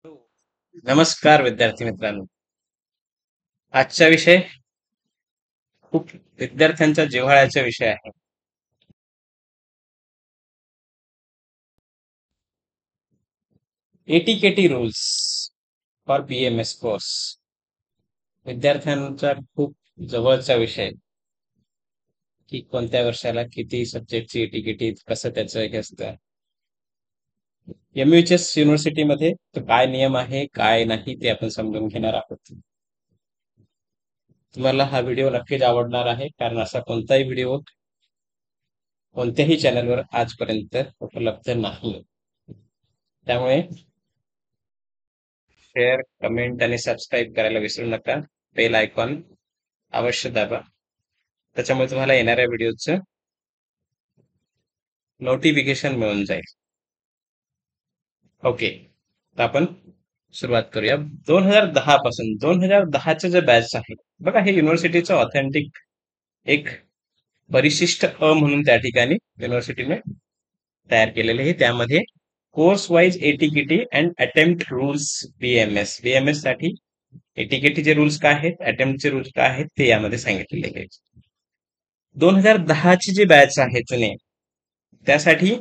नमस्कार विद्यार्थी मित्रांनो. आजचा विषय खूप विद्यार्थ्यांचा जिव्हाळ्याचा विषय आहे. ATKT rules for BMS course. विद्यार्थ्यांचा खूप जवळचा विषय की कोणत्या वर्षाला किती सब्जेक्टची एटीकेटी, कसं त्याचं हे असतं. MUHS युनिव्हर्सिटीमध्ये तो काय नियम आहे काय नाही ते आपण समजून घेणार आहोत. तुम्हाला हा व्हिडिओ नक्कीच आवडणार आहे, कारण असा कोणताही व्हिडिओ कोणत्याही चॅनलवर आजपर्यंत उपलब्ध नाही. त्यामुळे शेअर, कमेंट आणि सबस्क्राईब करायला विसरू नका. बेल आयकॉन अवश्य दाबा. त्याच्यामुळे तुम्हाला येणाऱ्या व्हिडिओचं नोटिफिकेशन मिळून जाईल. ओके, तर आपण सुरुवात करूया. 2010 पासून 2010चे जे बॅच आहे बघा, हे युनिव्हर्सिटीचं ऑथेंटिक एक परिशिष्ट म्हणून त्या ठिकाणी युनिव्हर्सिटीने तयार केलेले आहे. त्यामध्ये course wise ATKT and attempt rules BMS साठी एटीकेटीचे रूल्स काय आहेत, अटेम्प्टचे रूल्स काय आहेत ते यामध्ये सांगितलेले आहेत. 2010ची जी बॅच आहे जुने, त्यासाठी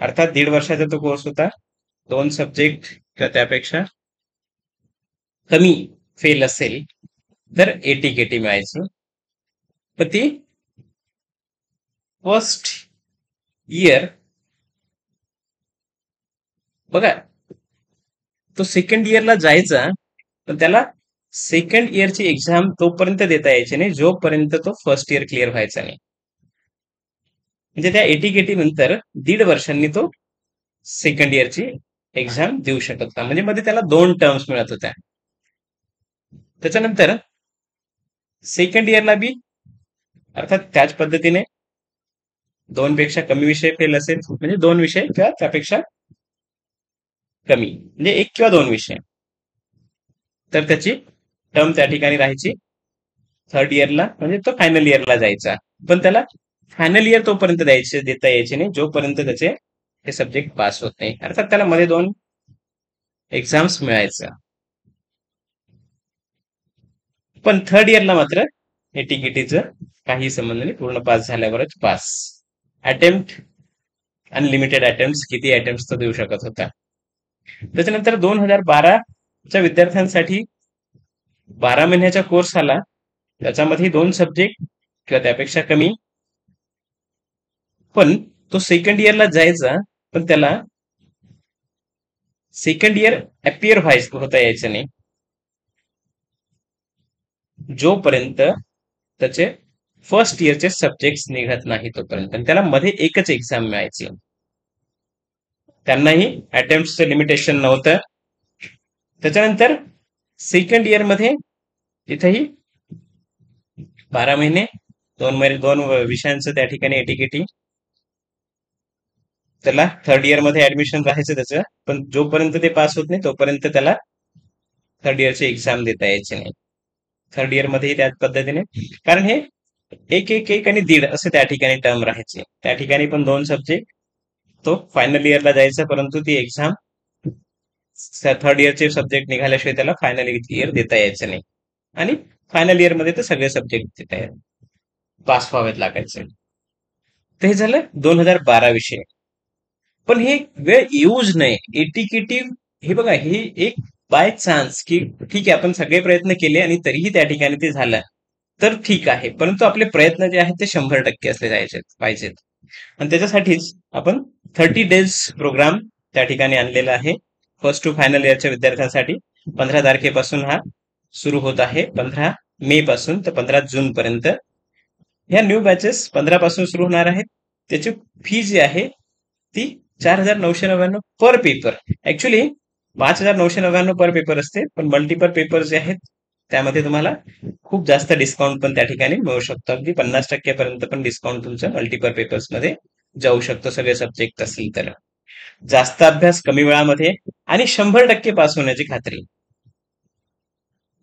अर्थात 1.5 वर्षाचा तो कोर्स होता. 2 सब्जेक्ट किंवा त्यापेक्षा कमी फेल असेल तर एटीकेटी मिळायचं. पण ती फर्स्ट इयर बघा, तो सेकंड इयरला जायचा, पण त्याला सेकंड इयरची एक्झाम तोपर्यंत देता यायची नाही जोपर्यंत तो फर्स्ट इयर क्लिअर व्हायचा नाही. म्हणजे त्या एटीकेटी नंतर 1.5 वर्षांनी तो सेकंड इयरची एक्झाम देऊ शकत होता. म्हणजे मध्ये त्याला 2 टर्म्स मिळत होत्या. त्याच्यानंतर सेकंड इयरला बी अर्थात त्याच पद्धतीने 2 पेक्षा कमी विषय फेल असेल, म्हणजे 2 विषय किंवा त्यापेक्षा कमी, म्हणजे 1 किंवा 2 विषय, तर त्याची टर्म त्या ठिकाणी राहायची. थर्ड इयरला म्हणजे तो फायनल इयरला जायचा, पण त्याला फायनल इयर तोपर्यंत देता यायचे नाही जोपर्यंत त्याचे हे सब्जेक्ट पास होत नाही. अर्थात त्याला मध्ये 2 एक्झाम्स मिळायचं. पण थर्ड इयरला मात्र एटीकेटीचं काही संबंध नाही, पूर्ण पास झाल्यावरच पास. अटेम्प्ट अनलिमिटेड अटेम्प्ट, किती अटेम्प्ट तो देऊ शकत होता. त्याच्यानंतर 2012च्या विद्यार्थ्यांसाठी 12 महिन्याचा कोर्स आला. त्याच्यामध्ये 2 सब्जेक्ट किंवा त्यापेक्षा कमी, पण तो सेकंड इयरला जायचा, पण त्याला सेकंड इयर अपियर होता यायचं नाही जोपर्यंत त्याचे फर्स्ट इयरचे सब्जेक्ट निघत नाही तोपर्यंत. आणि त्याला मध्ये एकच एक्झाम मिळायची. त्यांनाही अटेम्प्टचं लिमिटेशन नव्हतं. त्याच्यानंतर सेकंड इयर मध्ये इथेही 12 महिने, 2 विषयांचं त्या ठिकाणी एटीकेटी. त्याला थर्ड इयर मध्ये ऍडमिशन राहायचं त्याचं, पण जोपर्यंत ते पास होत नाही तोपर्यंत त्याला थर्ड इयरची एक्झाम देता यायची नाही. थर्ड इयर मध्येही त्याच पद्धतीने, कारण हे 1 आणि 1.5 असे त्या ठिकाणी टर्म राहायचे. त्या ठिकाणी पण 2 सब्जेक्ट तो फायनल इयरला जायचा, परंतु ती एक्झाम थर्ड इयरचे सब्जेक्ट निघाल्याशिवाय त्याला फायनल इयर देता यायचं नाही. आणि फायनल इयर मध्ये तर सगळे सब्जेक्ट देता पास व्हावेत लागायचे. तर हे झालं 2012 विषय. पण हे वेळ येऊच नये एटीकेटिव्ह. हे बघा, हे एक बाय चान्स की ठीक आहे, आपण सगळे प्रयत्न केले आणि तरीही त्या ठिकाणी ते झालं तर ठीक आहे, परंतु आपले प्रयत्न जे आहेत ते 100% असले जायचे पाहिजेत. आणि त्याच्यासाठीच आपण 30 डेज प्रोग्राम त्या ठिकाणी आणलेला आहे. फर्स्ट टू फायनल इयरच्या विद्यार्थ्यांसाठी 15 तारखेपासून हा सुरू होत आहे. 15 मे पासून तर 15 जून पर्यंत ह्या न्यू बॅचेस 15 पासून सुरू होणार आहेत. त्याची फी जी आहे ती 4,999 पर पेपर. ऍक्च्युली 5,999 पर पेपर असते, पण मल्टिपल पेपर जे आहेत त्यामध्ये तुम्हाला खूप जास्त डिस्काउंट पण त्या ठिकाणी मिळू शकतो. अगदी 50% पर्यंत पण डिस्काउंट तुमच्या मल्टिपल पेपर्स मध्ये जाऊ शकतो, सगळे सब्जेक्ट असतील तर. जास्त अभ्यास कमी वेळामध्ये आणि 100% पास होण्याची खात्री,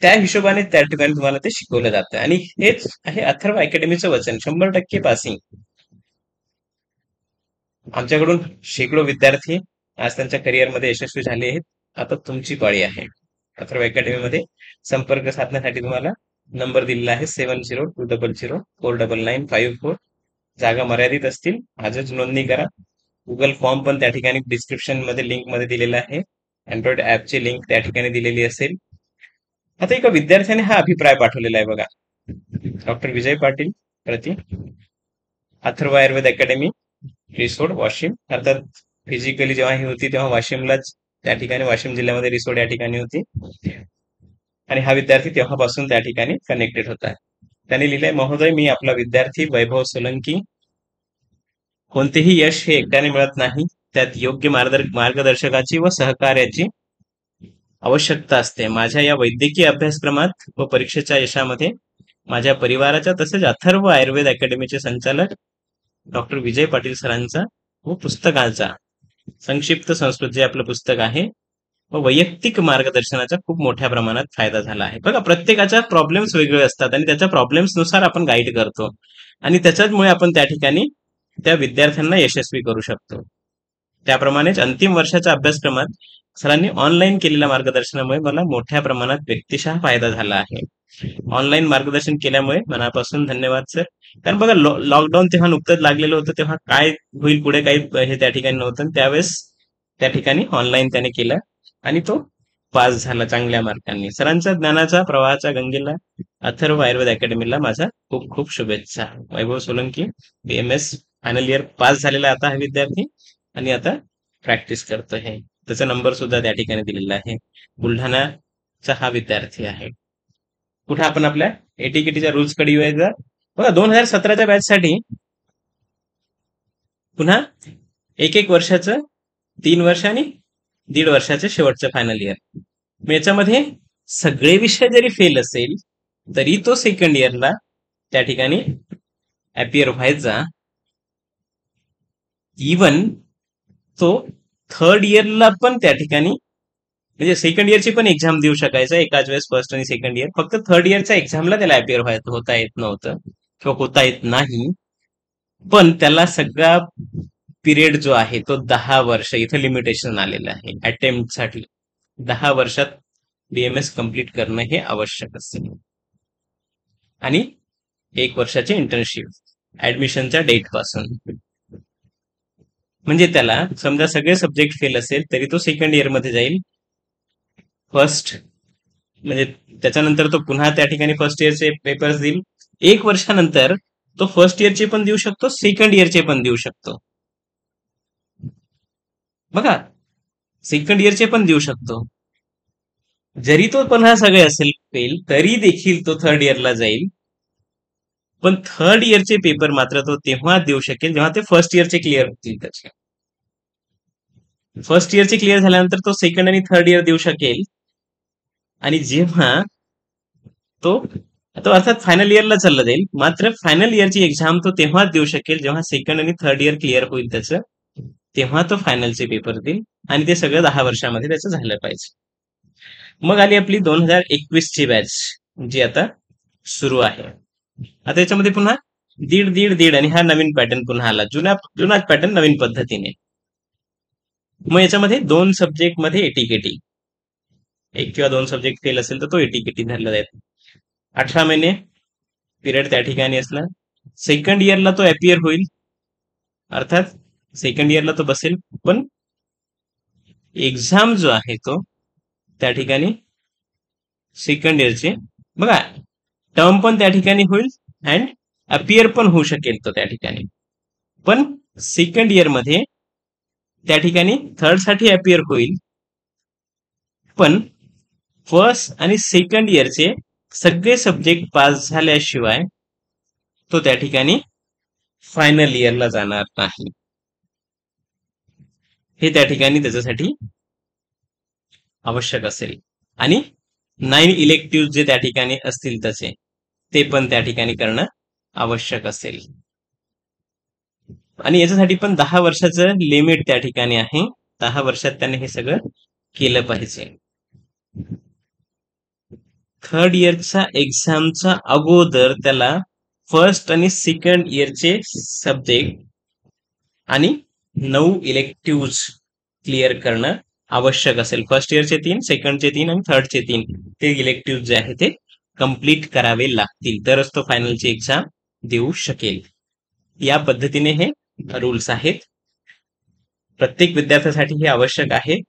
त्या हिशोबाने त्या ठिकाणी तुम्हाला ते शिकवलं जातं. आणि हेच आहे अथर्व अकॅडमीचं वचन, 100% पासिंग. आमच्याकडून शेकडो विद्यार्थी आज त्यांच्या करिअरमध्ये यशस्वी झाले आहेत. आता तुमची पाळी आहे. अथर्व अकॅडमीमध्ये संपर्क साधण्यासाठी तुम्हाला नंबर दिलेला आहे 7020049954. जागा मर्यादित असतील. आजच नोंदणी करा. गुगल फॉर्म पण त्या ठिकाणी डिस्क्रिप्शन मध्ये लिंक मध्ये दिलेला आहे. अँड्रॉइड ऍपची लिंक त्या ठिकाणी दिलेली असेल. आता एका विद्यार्थ्याने हा अभिप्राय पाठवलेला आहे बघा. डॉक्टर विजय पाटील प्रति अथर्व आयुर्वेद अकॅडमी रिसोड वाशिम. अर्थात फिजिकली जेव्हा ही होती तेव्हा वाशिमलाच, त्या ठिकाणी वाशिम जिल्ह्यामध्ये रिसोड या ठिकाणी होती. आणि हा विद्यार्थी तेव्हापासून त्या ठिकाणी कनेक्टेड होता. त्याने लिहिलंय, महोदय मी आपला विद्यार्थी वैभव सोलंकी. कोणतेही यश हे एकट्याने मिळत नाही. त्यात योग्य मार्गदर्शकाची व सहकार्याची आवश्यकता असते. माझ्या या वैद्यकीय अभ्यासक्रमात व परीक्षेच्या यशामध्ये माझ्या परिवाराच्या तसेच अथर्व आयुर्वेद अकॅडमीचे संचालक डॉक्टर विजय पाटील सरांचा व पुस्तकाचा संक्षिप्त संस्कृत जे आपलं पुस्तक आहे व वैयक्तिक मार्गदर्शनाचा खूप मोठ्या प्रमाणात फायदा झाला आहे. बघा, प्रत्येकाच्या प्रॉब्लेम्स वेगळे असतात आणि त्याच्या प्रॉब्लेम्स नुसार आपण गाईड करतो आणि त्याच्यामुळे आपण त्या ठिकाणी त्या विद्यार्थ्यांना यशस्वी करू शकतो. त्याप्रमाणेच अंतिम वर्षाच्या अभ्यासक्रमात सरांनी ऑनलाईन केलेल्या मार्गदर्शनामुळे मला मोठ्या प्रमाणात व्यक्तिशः फायदा झाला आहे. ऑनलाईन मार्गदर्शन केल्यामुळे मनापासून धन्यवाद सर. कारण बघा, लॉकडाऊन तेव्हा नुकतंच लागलेलं होतं, तेव्हा काय होईल पुढे काही हे त्या ठिकाणी नव्हतं. त्यावेळेस त्या ठिकाणी ऑनलाईन त्याने केलं आणि तो पास झाला चांगल्या मार्कांनी. सरांच्या ज्ञानाचा प्रवाहाच्या गंगेला अथर्व आयुर्वेद अकॅडमीला माझा खूप खूप शुभेच्छा. Vaibhav Solanki BMS final year pass झालेला आता हा विद्यार्थी आणि आता प्रॅक्टिस करतो आहे. त्याचा नंबर सुद्धा त्या ठिकाणी दिलेला आहे. बुलढाणाचा हा विद्यार्थी आहे. कुठे आपण आपल्या एटीकेटीच्या रूल्स कडे येऊया. बघा, 2017च्या बॅच साठी पुन्हा एक वर्षाचं, 3 वर्ष आणि 1.5 वर्षाचे शेवटचं फायनल इयर. याच्यामध्ये सगळे विषय जरी फेल असेल तरी तो सेकंड इयरला त्या ठिकाणी अपियर व्हायचा. इवन तो थर्ड इयरला पण त्या ठिकाणी, म्हणजे सेकंड इयरची पण एक्झाम देऊ शकायचा एकाच वेळेस, फर्स्ट आणि सेकंड इयर. फक्त थर्ड इयरच्या एक्झामला त्याला अपियर होता येत नव्हतं किंवा होता येत नाही. पण त्याला सगळा पिरियड जो आहे तो 10 वर्ष इथं लिमिटेशन आलेलं आहे. अटेम्प्ट साठी 10 वर्षात BMS कम्प्लीट करणं हे आवश्यक असेल आणि 1 वर्षाची इंटर्नशिप ऍडमिशनच्या डेट पासून. म्हणजे त्याला समजा सगळे सब्जेक्ट फेल असेल तरी तो सेकंड इयर मध्ये जाईल. फर्स्ट म्हणजे त्याच्यानंतर तो पुन्हा त्या ठिकाणी फर्स्ट इयरचे पेपर्स देईल. 1 वर्षानंतर तो फर्स्ट इयरचे पण देऊ शकतो, सेकंड इयरचे पण देऊ शकतो. बघा, सेकंड इयरचे पण देऊ शकतो. जरी तो पुन्हा सगळे असेल फेल तरी देखील तो थर्ड इयरला जाईल. पण थर्ड इयरचे पेपर मात्र तो तेव्हा देऊ शकेल जेव्हा ते फर्स्ट इयरचे क्लिअर होतील. त्याचे फर्स्ट इयरचे क्लिअर झाल्यानंतर तो सेकंड आणि थर्ड इयर देऊ शकेल. आणि जेव्हा तो अर्थात फायनल इयरला चालला जाईल, मात्र फायनल इयरची एक्झाम तो तेव्हाच देऊ शकेल जेव्हा सेकंड आणि थर्ड इयर क्लिअर होईल त्याचं. तेव्हा तो फायनलचे पेपर देईल आणि ते सगळं 10 वर्षामध्ये त्याचं झालं पाहिजे. मग आली आपली 2021 ची बॅच जी आता सुरू आहे. आता याच्यामध्ये पुन्हा दीड आणि हा नवीन पॅटर्न पुन्हा आला. जुनाच पॅटर्न नवीन पद्धतीने. मग याच्यामध्ये 2 सब्जेक्ट मध्ये एटीकेटी, 1 किंवा 2 सब्जेक्ट फेल असेल तर तो एटीकेटी धरला जाईल. 18 महिने पिरियड त्या ठिकाणी असला. सेकंड इयरला तो अपियर होईल, अर्थात सेकंड इयरला तो बसेल. पण एक्झाम जो आहे तो त्या ठिकाणी सेकंड इयरचे बघा टर्म पण त्या ठिकाणी होईल अँड अपियर पण होऊ शकेल तो त्या ठिकाणी. पण सेकंड इयर मध्ये त्या ठिकाणी थर्ड साठी अपियर होईल. पण फर्स्ट आणि सेकंड इयरचे सगळे सब्जेक्ट पास झाल्याशिवाय तो त्या ठिकाणी फायनल इयरला जाणार नाही. हे त्या ठिकाणी त्याच्यासाठी आवश्यक असेल. आणि 9 इलेक्टिव्ह जे त्या ठिकाणी असतील त्याचे ते पण त्या ठिकाणी करणं आवश्यक असेल. आणि याच्यासाठी पण 10 वर्षाचं लिमिट त्या ठिकाणी आहे. 10 वर्षात त्याने हे सगळं केलं पाहिजे. थर्ड इयरच्या एक्झामच्या अगोदर त्याला फर्स्ट आणि सेकंड इयरचे सब्जेक्ट आणि 9 इलेक्टिव्ह क्लिअर करणं आवश्यक असेल. फर्स्ट इयरचे 3, सेकंडचे 3 आणि थर्डचे 3 ते इलेक्टिव्ह जे आहे ते कंप्लीट करावे लागतील, तरच तो फायनलची एक्झाम देऊ शकेल. या पद्धतीने हे रूल्स आहेत. प्रत्येक विद्यार्थ्यासाठी हे आवश्यक आहे.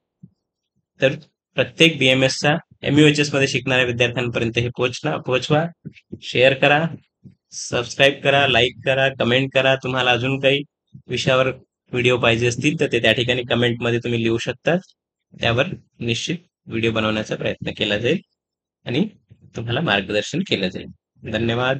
तर प्रत्येक BMSचा MUHS मध्ये शिकणाऱ्या विद्यार्थ्यांपर्यंत हे पोहोचवा. शेअर करा, सबस्क्राईब करा, लाईक करा, कमेंट करा. तुम्हाला अजून काही विषयावर व्हिडिओ पाहिजे असतील तर ते त्या ठिकाणी कमेंटमध्ये तुम्ही लिहू शकता. त्यावर निश्चित व्हिडिओ बनवण्याचा प्रयत्न केला जाईल आणि तुम्हाला मार्गदर्शन केलं जाईल. धन्यवाद.